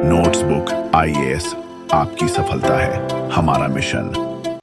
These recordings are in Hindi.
नोट्सबुक आईएएस आपकी सफलता है हमारा mission.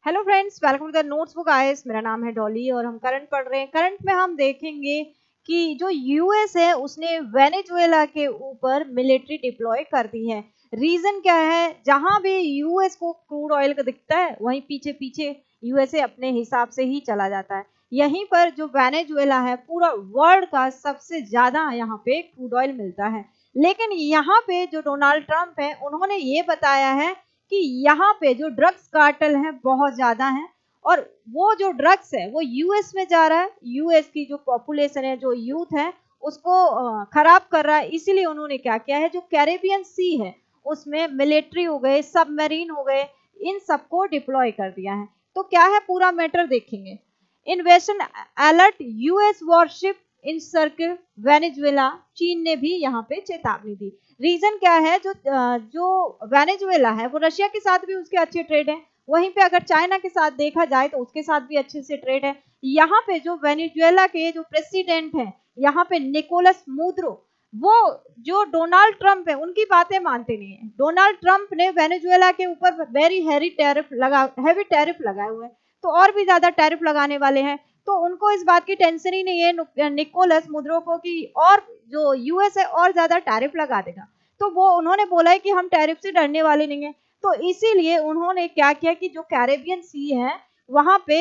Hello friends, welcome to the Notesbook IAS. मेरा नाम है डॉली और हम करंट पढ़ रहे हैं। करंट में हम देखेंगे कि जो यूएस है उसने वेनेजुएला के ऊपर मिलिट्री डिप्लॉय कर दी है। रीजन क्या है? जहां भी यूएस को क्रूड ऑयल का दिखता है वहीं पीछे पीछे यूएसए अपने हिसाब से ही चला जाता है। यहीं पर जो वेनेजुएला है, पूरा वर्ल्ड का सबसे ज्यादा यहाँ पे क्रूड ऑयल मिलता है। लेकिन यहाँ पे जो डोनाल्ड ट्रंप है उन्होंने ये बताया है कि यहाँ पे जो ड्रग्स कार्टेल है बहुत ज्यादा है और वो जो ड्रग्स है वो यूएस में जा रहा है। यूएस की जो पॉपुलेशन है, जो यूथ है, उसको खराब कर रहा है। इसीलिए उन्होंने क्या किया है, जो कैरेबियन सी है उसमें मिलिट्री हो गए, सबमरीन हो गए, इन सबको डिप्लॉय कर दिया है। तो क्या है पूरा मैटर देखेंगे। इन्वेशन अलर्ट, यूएस वॉरशिप इन सर्किल वेनेजुएला। चीन ने भी यहाँ पे चेतावनी दी। रीजन क्या है? जो वेनेजुएला है वो रशिया के साथ भी उसके अच्छे ट्रेड है, वहीं पे अगर चाइना के साथ देखा जाए तो उसके साथ भी अच्छे से ट्रेड है। यहाँ पे जो वेनेजुएला के जो प्रेसिडेंट है यहाँ पे निकोलस मुद्रो, वो जो डोनाल्ड ट्रंप है उनकी बातें मानते नहीं है। डोनाल्ड ट्रंप ने वेनेजुएला के ऊपर वेरी हैवी टैरिफ लगाए हुए हैं, तो और भी ज्यादा टैरिफ लगाने वाले हैं। तो उनको इस बात की टेंशन ही नहीं है निकोलस मुद्रो को कि और जो यूएस है और ज्यादा टैरिफ लगा देगा। तो वो उन्होंने बोला है कि हम टैरिफ से डरने वाले नहीं है। तो इसीलिए उन्होंने क्या किया कि जो कैरेबियन सी है वहां पे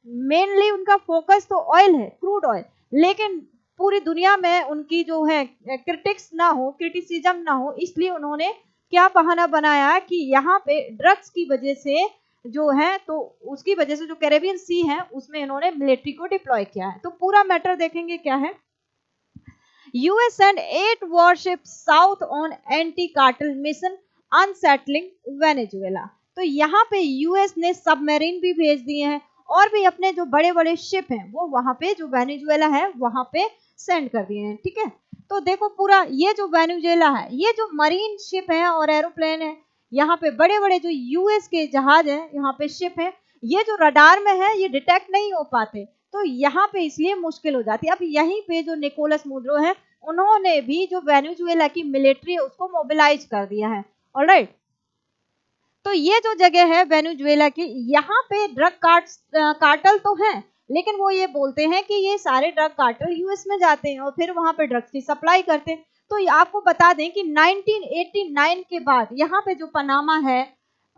मेनली उनका फोकस तो ऑयल है, क्रूड ऑयल, लेकिन पूरी दुनिया में उनकी जो है क्रिटिसिज्म ना हो, इसलिए उन्होंने क्या बहाना बनाया कि यहाँ पे ड्रग्स की वजह से जो है, तो उसकी वजह से जो कैरेबियन सी है उसमें इन्होंने मिलिट्री को डिप्लॉय किया है। तो पूरा मैटर देखेंगे क्या है। US sent 8 warships south on anti-cartel mission, unsettling Venezuela। तो यहाँ पे यूएस ने सबमरीन भी भेज दिए हैं और भी अपने जो बड़े बड़े शिप हैं वो वहां पे जो वेनेजुएला है वहां पे सेंड कर दिए हैं। ठीक है, तो देखो पूरा ये जो वेनेजुएला है, ये जो मरीन शिप है और एरोप्लेन है, यहाँ पे बड़े बड़े जो यूएस के जहाज हैं, यहाँ पे शिप है, ये जो रडार में है ये डिटेक्ट नहीं हो पाते, तो यहाँ पे इसलिए मुश्किल हो जाती है। अब यहीं पे जो निकोलस मुद्रो है उन्होंने भी जो वेनेजुएला की मिलिट्री है उसको मोबिलाइज कर दिया है। ऑलराइट, तो ये जो जगह है वेनेजुएला की, यहाँ पे ड्रग कार्टल तो है, लेकिन वो ये बोलते हैं कि ये सारे ड्रग कार्टल यूएस में जाते हैं और फिर वहां पे ड्रग्स की सप्लाई करते हैं। तो ये आपको बता दें कि 1989 के बाद यहाँ पे जो पनामा है,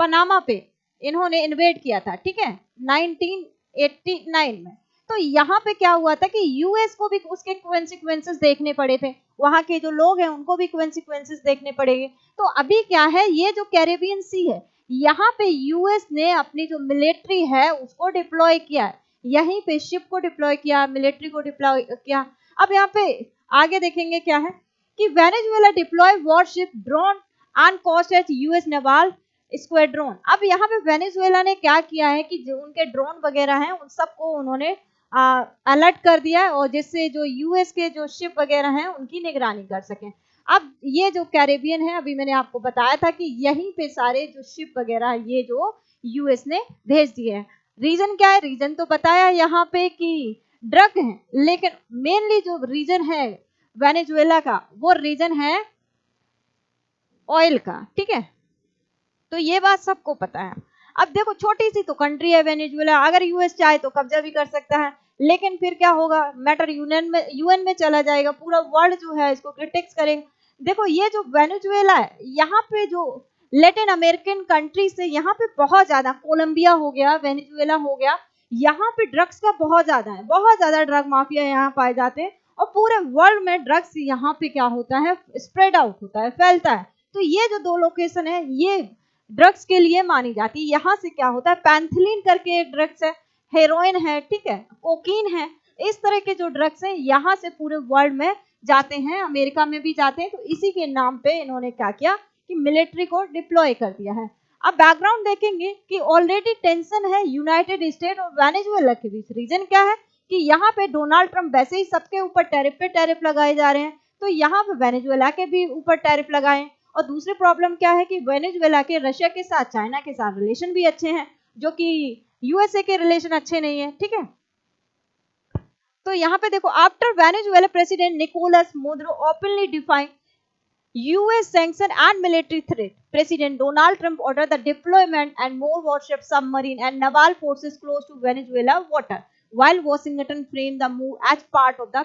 पनामा पे इन्होंने इन्वेड किया था। ठीक है, 1989 में। तो यहाँ पे क्या हुआ था कि यूएस को भी उसके कॉन्सिक्वेंसेस देखने पड़े थे, वहां के जो लोग हैं उनको भी कॉन्सिक्वेंसेस देखने पड़ेंगे। तो अभी क्या है, ये जो कैरेबियन सी है यहाँ पे यूएस ने अपनी जो मिलिट्री है उसको डिप्लॉय किया, यहीं पे शिप को डिप्लॉय किया, मिलिट्री को डिप्लॉय किया। अब यहाँ पे आगे देखेंगे क्या है कि Venezuela deploy warship drone on coast at US naval squadron. अब यहाँ पे वेनेजुएला ने क्या किया है कि जो उनके ड्रोन वगैरह हैं उन सबको उन्होंने अलर्ट कर दिया है, और जिससे जो यूएस के जो शिप वगैरह हैं उनकी निगरानी कर सकें। अब ये जो कैरेबियन है, अभी मैंने आपको बताया था कि यहीं पे सारे जो शिप वगैरह ये जो यूएस ने भेज दिए हैं। रीजन क्या है? रीजन तो बताया यहाँ पे कि ड्रग है, लेकिन मेनली जो रीजन है वेनेजुएला का वो रीजन है ऑयल का। ठीक है, तो ये बात सबको पता है। अब देखो छोटी सी तो कंट्री है वेनेजुएला, अगर यूएस चाहे तो कब्जा भी कर सकता है, लेकिन फिर क्या होगा, मैटर यूएन में चला जाएगा, पूरा वर्ल्ड जो है इसको क्रिटिक्स करेगा। देखो ये जो वेनेजुएला है, यहाँ पे जो लैटिन अमेरिकन कंट्री से यहाँ पे बहुत ज्यादा, कोलंबिया हो गया, वेनेजुएला हो गया, यहाँ पे ड्रग्स का बहुत ज्यादा है, बहुत ज्यादा ड्रग माफिया यहाँ पाए जाते हैं और पूरे वर्ल्ड में ड्रग्स यहाँ पे क्या होता है, स्प्रेड आउट होता है, फैलता है। तो ये जो दो लोकेशन है ये ड्रग्स के लिए मानी जाती है। यहाँ से क्या होता है, पैंथिलीन करके एक ड्रग्स है, हेरोइन है, ठीक है, कोकीन है, इस तरह के जो ड्रग्स हैं यहाँ से पूरे वर्ल्ड में जाते हैं, अमेरिका में भी जाते हैं। तो इसी के नाम पे इन्होंने क्या किया कि मिलिट्री को डिप्लॉय कर दिया है। अब बैकग्राउंड देखेंगे कि ऑलरेडी टेंशन है यूनाइटेड स्टेट और वेनेजुएला के बीच। रीजन क्या है कि यहाँ पे डोनाल्ड ट्रंप वैसे ही सबके ऊपर टैरिफ पे टैरिफ लगाए जा रहे हैं, तो यहाँ पे वेनेजुएला के भी ऊपर टैरिफ लगाए। और दूसरी प्रॉब्लम क्या है कि वेनेजुएला के रशिया के साथ, चाइना के साथ रिलेशन भी अच्छे हैं, जो कि यूएसए के रिलेशन अच्छे नहीं है। ठीक है, तो यहाँ पे देखो, after Venezuela president Nicolas Maduro openly define US sanction and military threat. President Donald Trump ordered the deployment and more warship, submarine and naval forces close to Venezuela water, while Washington framed the move as part of the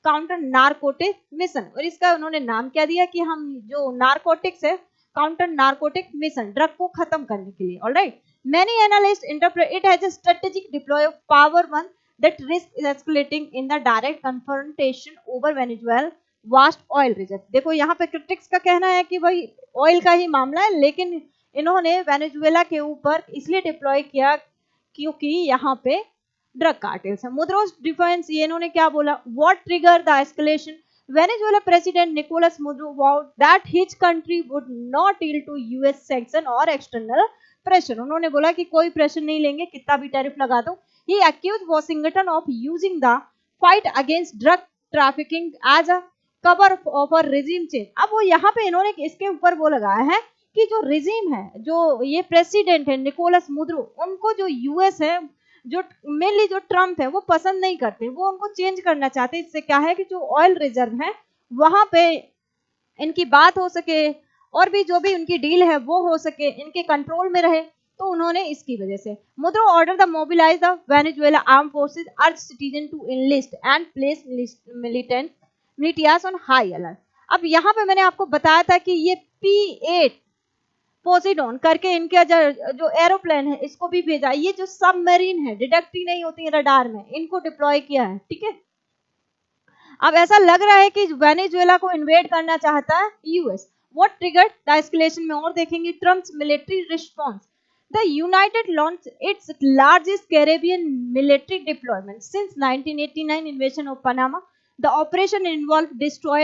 counter narcotic mission. और इसका उन्होंने नाम क्या दिया कि हम जो नारकोटिक्स है, काउंटर नारकोटिक मिशन, ड्रग को खत्म करने के लिए। Alright, many analyst interpret it has a strategic deploy of power one that risk is escalating in the direct confrontation over Venezuela vast oil reserve. देखो यहाँ पे क्रिटिक्स का कहना है कि भाई ऑयल का ही मामला है, लेकिन इन्होंने वेनेजुएला के ऊपर इसलिए डिप्लॉय किया क्योंकि यहाँ पे ड्रग कार्टेल्स है। मुद्रोस डिफेंस, ये इन्होंने क्या बोला, what trigger the escalation, Venezuela president Nicolas Maduro vowed that his country would not yield to US sanction और एक्सटर्नल प्रेशर। उन्होंने बोला कि कोई प्रेशर नहीं लेंगे, कितना भी टैरिफ लगा दो। ही accused Washington of using the fight against drug trafficking as a cover of a regime change। अब वो यहाँ पे इन्होंने इसके ऊपर वो लगाया है कि जो रिजीम है, जो ये प्रेसिडेंट है निकोलस मुद्रो, उनको जो यूएस है, जो मेनली जो ट्रम्प है, वो पसंद नहीं करते, वो उनको चेंज करना चाहते। इससे क्या है कि जो ऑयल रिजर्व है वहां पे इनकी बात हो सके और भी जो भी उनकी डील है वो हो सके, इनके कंट्रोल में रहे। तो उन्होंने इसकी वजह से Maduro order the mobilise the Venezuela arm forces, urge citizen to enlist and place militant militias on high alert. अब यहाँ पे मैंने आपको बताया था कि ये P8 पोसिडोन करके इनके जो एरोप्लेन है इसको भी भेजा। ये जो सबमरीन है, डिटेक्ट ही नहीं होती रडार में, इनको डिप्लॉय किया है। ठीक है, अब ऐसा लग रहा है कि वेनेजुएला को इन्वेड करना चाहता है US. What triggered the escalation में और देखेंगे, Trump's military response. The United launched its largest Caribbean military deployment since 1989 invasion of Panama. The operation involved destroy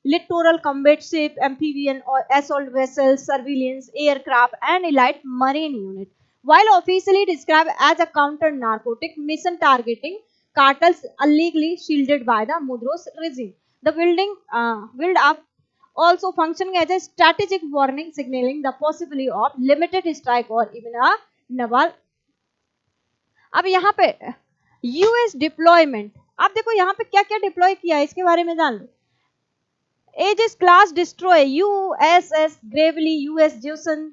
littoral combat ship, amphibian or assault vessels, surveillance aircraft, and elite marine unit. While officially described as a counter-narcotic mission targeting cartels illegally shielded by the Mudros regime, the build up also functioning as a strategic warning, signaling the possibility of limited strike or even a naval। अब यहाँ पे यूएस डिप्लॉयमेंट, आप देखो यहाँ पे क्या क्या डिप्लॉय किया है इसके बारे में जान लो। Aegis class destroy USS Gravely, US Jason,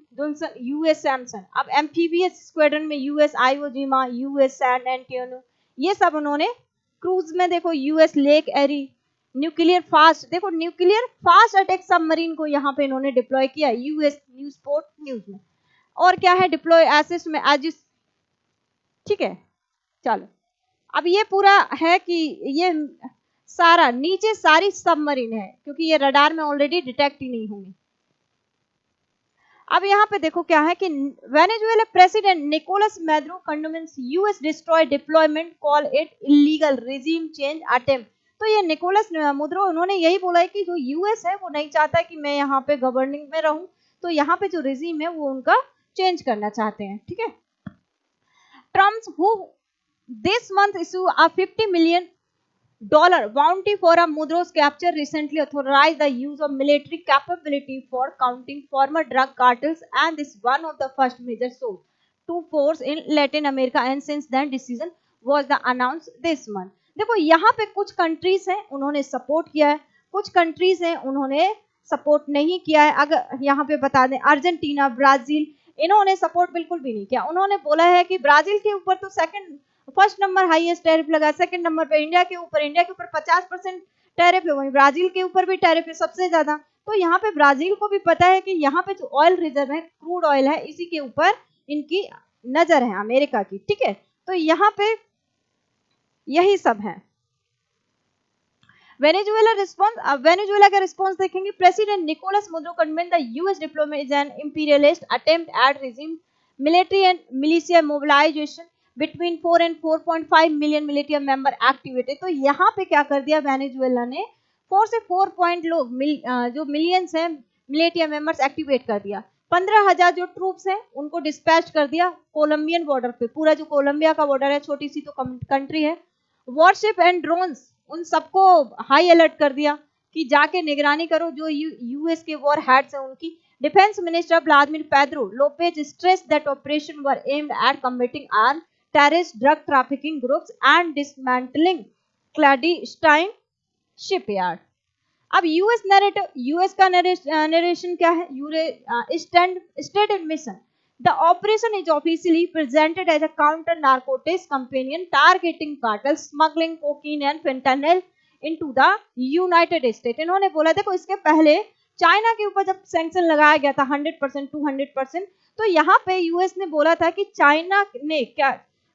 US Sampson. अब एम्फीबियस स्क्वाड्रन में US Iwo Jima, US San एंटियोनो, ये सब उन्होंने। क्रूज में देखो यूएस लेक एरी, न्यूक्लियर फास्ट, देखो न्यूक्लियर फास्ट अटैक सबमरीन को यहाँ पे इन्होंने डिप्लॉय किया यूएस न्यूज़पोर्ट न्यूज में। और क्या है डिप्लॉय एसिस्ट में एजिस। ठीक है, चलो अब ये पूरा है कि ये सारा नीचे सारी सबमरीन है क्योंकि ये रडार में ऑलरेडी डिटेक्ट ही नहीं होंगे। अब यहाँ पे देखो क्या है कि Venezuela president Nicolas Maduro condemns US destroy deployment, call it illegal regime change attempt. तो ये निकोलस मुद्रो उन्होंने यही बोला है कि जो यूएस है वो नहीं चाहता कि मैं यहाँ पे गवर्निंग में रहूं, तो यहाँ पे जो रिजीम है वो उनका चेंज करना चाहते हैं। ठीक है, Trump who this month issue a $50 million bounty for a Mudro's capture recently authorized the use of military capability for counting former drug cartels, and this one of the first major source to force in Latin America, and since then decision was the announced this month। देखो यहाँ पे कुछ कंट्रीज हैं उन्होंने सपोर्ट किया है, कुछ कंट्रीज हैं उन्होंने सपोर्ट नहीं किया है। अगर यहाँ पे बता दें अर्जेंटीना, ब्राजील, इन्होंने सपोर्ट बिल्कुल भी नहीं किया। उन्होंने बोला है कि ब्राजील के ऊपर तो फर्स्ट नंबर हाईएस्ट टैरिफ लगा, सेकंड नंबर पे इंडिया के ऊपर 50% टैरिफ है, वहीं ब्राजील के ऊपर भी टैरिफ है सबसे ज्यादा। तो यहाँ पे ब्राजील को भी पता है कि यहाँ पे जो ऑयल रिजर्व है, क्रूड ऑयल है, इसी के ऊपर इनकी नजर है अमेरिका की। ठीक है, तो यहाँ पे यही सब है। वेनेजुएला का रिस्पॉन्स देखेंगे, president Nicolas Maduro condemned the US diplomacy is an imperialist attempt at regime military and militia mobilisation between 4 and 4.5 million militia member activated. तो यहाँ पे क्या कर दिया वेनेजुएला ने, 4 से 4 पॉइंट लोग जो मिलियंस हैं मिलिटिया मेंबर्स एक्टिवेट कर दिया। 15,000 जो ट्रूप्स हैं उनको डिस्पैच कर दिया कोलंबियन बॉर्डर पे। पूरा जो कोलंबिया का बॉर्डर है, छोटी सी तो कंट्री है, वॉरशिप एंड ड्रोन्स उन सबको हाई अलर्ट कर दिया कि जाके निगरानी करो जो यूएस के वॉर हेड्स हैं उनकी। Defence minister Vladimir Pedro Lopez stress that operation were aimed at combating armed terrorist drug trafficking groups and dismantling clandestine shipyard। अब यूएस नरेटिव, यूएस का नरेशन क्या है? State mission, the operation is officially presented as a counter narcotics companion targeting cartel smuggling cocaine and fentanyl into the United state. इन्होंने बोला देखो इसके पहले चाइना के ऊपर जब सैंक्शन लगाया गया था 100% 200%, तो यहाँ पे यूएस ने बोला था कि चाइना ने क्या,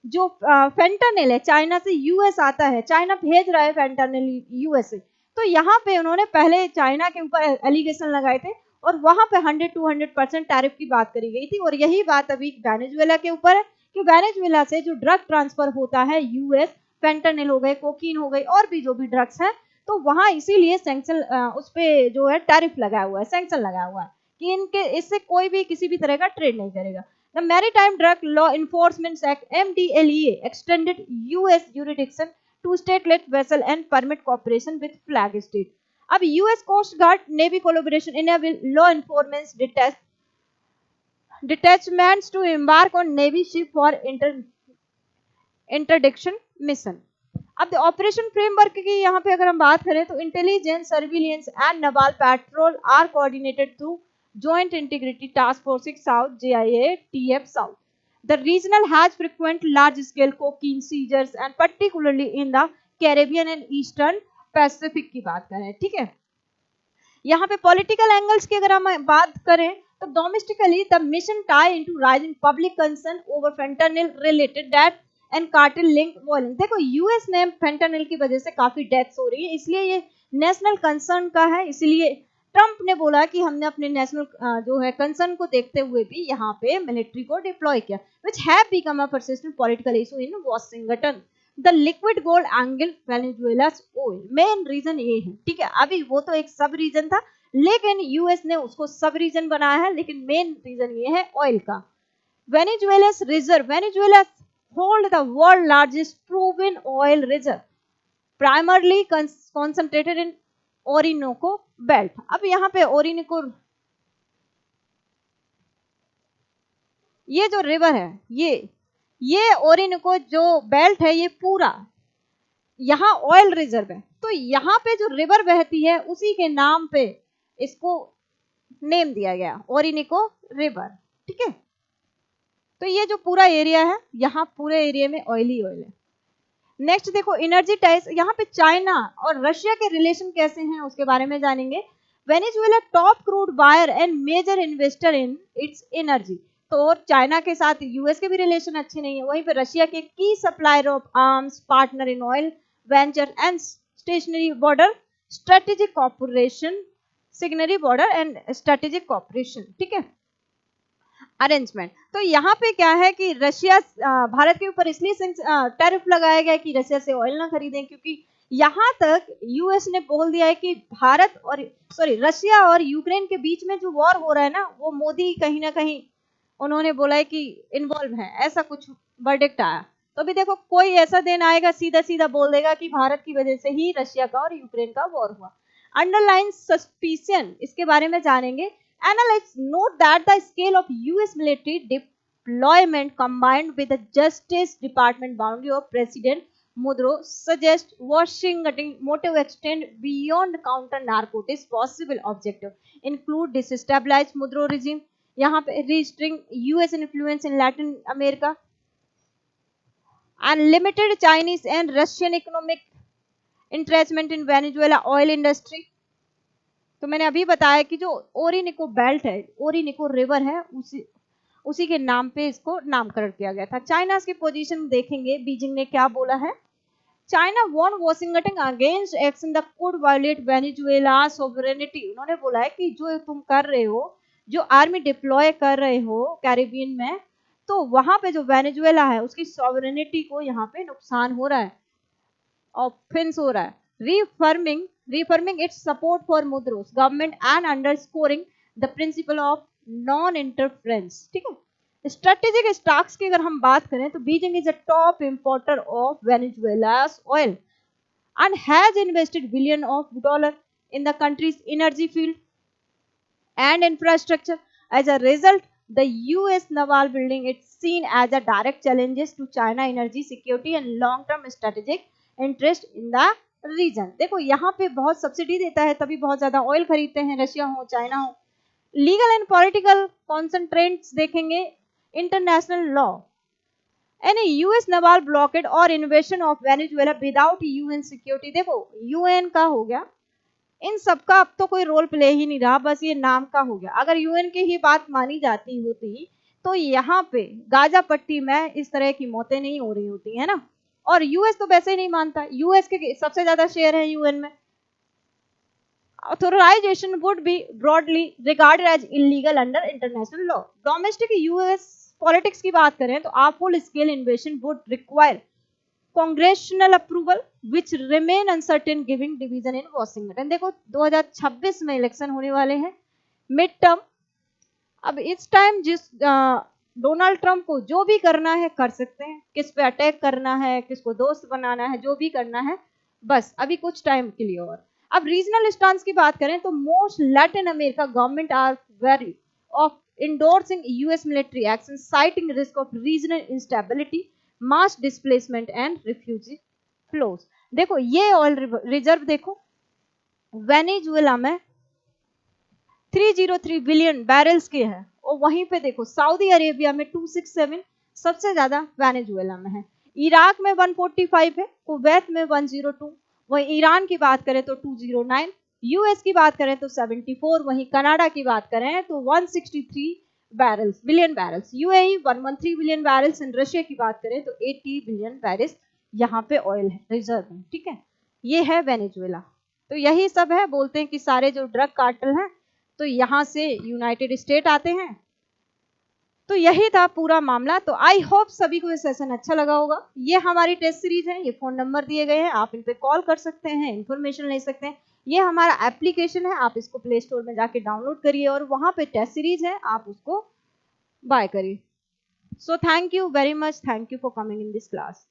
जो फेंटानिल है चाइना से यूएस आता है, चाइना भेज रहा है फेंटानिल यूएस से, तो यहाँ पे उन्होंने पहले चाइना के ऊपर एलिगेशन लगाए थे और वहां पे 100-200% टैरिफ की बात करी गई थी। और यही बात अभी वेनेजुएला के ऊपर है कि वेनेजुएला से जो ड्रग ट्रांसफर होता है यूएस, फेंटानिल हो गए, कोकीन हो गई, और भी जो भी ड्रग्स हैं, तो वहां इसीलिए सैंक्शन उस पे जो है टैरिफ लगा हुआ है, सैंक्शन लगा हुआ है कि इनके इससे कोई भी किसी भी तरह का ट्रेड नहीं करेगा। The maritime drug law enforcement act MDLEA extended US jurisdiction to state-led vessel and permit cooperation with flag state. अब US Coast Guard Navy collaboration enable law enforcement detachments to embark on Navy ship for interdiction mission. अब द ऑपरेशन फ्रेमवर्क की यहाँ पे अगर हम बात करें तो intelligence, surveillance and naval patrol are coordinated through joint integrity task force south JIATF south. The regional has frequent large-scale cocaine seizures and particularly in the Caribbean and Eastern Pacific की बात करें, ठीक है। यहाँ पे पॉलिटिकल एंगल्स की अगर हम बात करें तो domestically the mission tie into rising public concern over fentanyl related death and cartel link violence. देखो यूएस ने फेंटानिल की वजह से काफी डेथ्स हो रही है, इसलिए ये नेशनल कंसर्न का है, इसलिए ट्रंप ने बोला कि हमने अपने नेशनल जो है कंसर्न को देखते हुए भी यहाँ पे मिलिट्री को डिप्लॉय किया, which have become a persistent political issue in Washington. The liquid gold angle Venezuela's oil, main region ये है, ठीक है। अभी वो तो एक सब रीजन था, लेकिन यूएस ने उसको सब रीजन बनाया है, लेकिन मेन रीजन ये है ऑयल का। Venezuela's reserve, Venezuela hold the world largest proven oil reserve, primarily concentrated in Orinoco belt. अब यहाँ पे ओरिनोको, ये जो रिवर है, ये ओरिनोको जो बेल्ट है, ये पूरा यहाँ ऑयल रिजर्व है, तो यहाँ पे जो रिवर बहती है उसी के नाम पे इसको नेम दिया गया ओरिनोको रिवर, ठीक है। तो ये जो पूरा एरिया है, यहाँ पूरे एरिया में ऑयली ऑयल है। नेक्स्ट देखो एनर्जी टाइज, यहाँ पे चाइना और रशिया के रिलेशन कैसे हैं उसके बारे में जानेंगे। Venezuela top crude buyer and major investor in its energy, तो चाइना के साथ यूएस के भी रिलेशन अच्छे नहीं है, वहीं पे रशिया के की supplier of arms, partner in oil venture and stationery border strategic corporation, signatory border and strategic corporation, ठीक है, अरेंजमेंट। तो यहाँ पे क्या है कि रशिया भारत के ऊपर इसलिए टैरिफ लगाया गया कि रशिया से ऑयल ना खरीदें, क्योंकि यहाँ तक यूएस ने बोल दिया है कि भारत और रशिया और यूक्रेन के बीच में जो वॉर हो रहा है ना, वो मोदी कहीं ना कहीं उन्होंने बोला है कि इन्वॉल्व है, ऐसा कुछ वर्डिक्ट आया। तो अभी देखो कोई ऐसा दिन आएगा सीधा सीधा बोल देगा कि भारत की वजह से ही रशिया का और यूक्रेन का वॉर हुआ। अंडरलाइन सस्पिशन, इसके बारे में जानेंगे। Analysts note that the scale of US military deployment combined with the Justice Department boundary of President Maduro suggests Washington motive extend beyond counter narcotics. Possible objective include destabilize Maduro regime, यहाँ पे restricting US influence in Latin America, and limited Chinese and Russian economic entrenchment in Venezuela oil industry। तो मैंने अभी बताया कि जो ओरिनिको बेल्ट है, ओरिनिको रिवर है, उसी के नाम पे इसको नामकरण किया गया था। चाइना की पोजीशन देखेंगे, बीजिंग ने क्या बोला है। China warn Washington against action that could violate Venezuela sovereignty. उन्होंने बोला है कि जो तुम कर रहे हो, जो आर्मी डिप्लॉय कर रहे हो कैरिबियन में, तो वहां पे जो वेनेजुएला है उसकी सॉवरेनिटी को यहाँ पे नुकसान हो रहा है, ऑफेंस हो रहा है। reaffirming its support for Maduro's government and underscoring the principle of non-interference, ठीक है। स्ट्रेटेजिक स्टॉक्स की अगर हम बात करें तो Beijing is a top importer of वेनेजुएला's oil and has invested billion of dollar in the country's energy field and infrastructure. As a result, the US naval building is seen as a direct challenge to China energy security and long-term strategic interest in the region. देखो यहाँ पे बहुत सब्सिडी देता है, तभी बहुत ज्यादा ऑयल खरीदते हैं, रशिया हो चाइना हो। लीगल एंड पॉलिटिकल कॉन्सेंट्रेंट्स देखेंगे, international law, any US naval blockade और invasion of Venezuela without UN security. देखो यूएन का हो गया, इन सबका अब तो कोई रोल प्ले ही नहीं रहा, बस ये नाम का हो गया। अगर यूएन की ही बात मानी जाती होती तो यहाँ पे गाजा पट्टी में इस तरह की मौतें नहीं हो रही होती है ना। और यूएस तो वैसे ही नहीं मानता, यूएस के सबसे ज्यादा शेयर है यूएन में। Authorization would be broadly regarded as illegal under international law. Domestic US politics की बात करें तो a full scale invasion would require congressional approval which remain uncertain giving division in Washington. देखो 2026 में इलेक्शन होने वाले हैं, मिड टर्म। अब इस टाइम जिस डोनाल्ड ट्रंप को जो भी करना है कर सकते हैं, किस पे अटैक करना है, किसको दोस्त बनाना है, जो भी करना है, बस अभी कुछ टाइम के लिए और। अब रीजनल स्टांस की बात करें तो most Latin America government are very of endorsing US military action citing risk of regional instability, mass displacement and refugee flows। देखो ये ऑयल रिजर्व देखो वेनेजुएला में 303 बिलियन बैरल्स के हैं, और वहीं पे देखो सऊदी अरेबिया में 267, सबसे ज्यादा वेनेजुएला में है। इराक में 145 है, कुवैत में 102, वहीं ईरान की बात करें तो 209, यूएस की बात करें तो 74, वहीं कनाडा की बात करें तो 163 billion barrels, UAE 113 billion barrels, and Russia की बात करें तो 80 बिलियन बैरल्स यहाँ पे ऑयल है रिजर्व में। ठीक है, ये है वेनेजुएला। तो यही सब है, बोलते हैं कि सारे जो ड्रग कार्टेल हैं तो यहाँ से यूनाइटेड स्टेट आते हैं। तो यही था पूरा मामला। तो आई होप सभी को ये सेशन अच्छा लगा होगा। ये हमारी टेस्ट सीरीज है, ये फोन नंबर दिए गए हैं, आप इन पे कॉल कर सकते हैं, इंफॉर्मेशन ले सकते हैं। ये हमारा एप्लीकेशन है, आप इसको प्ले स्टोर में जाके डाउनलोड करिए और वहां पे टेस्ट सीरीज है, आप उसको बाय करिए। So thank you very much, thank you for coming in this class.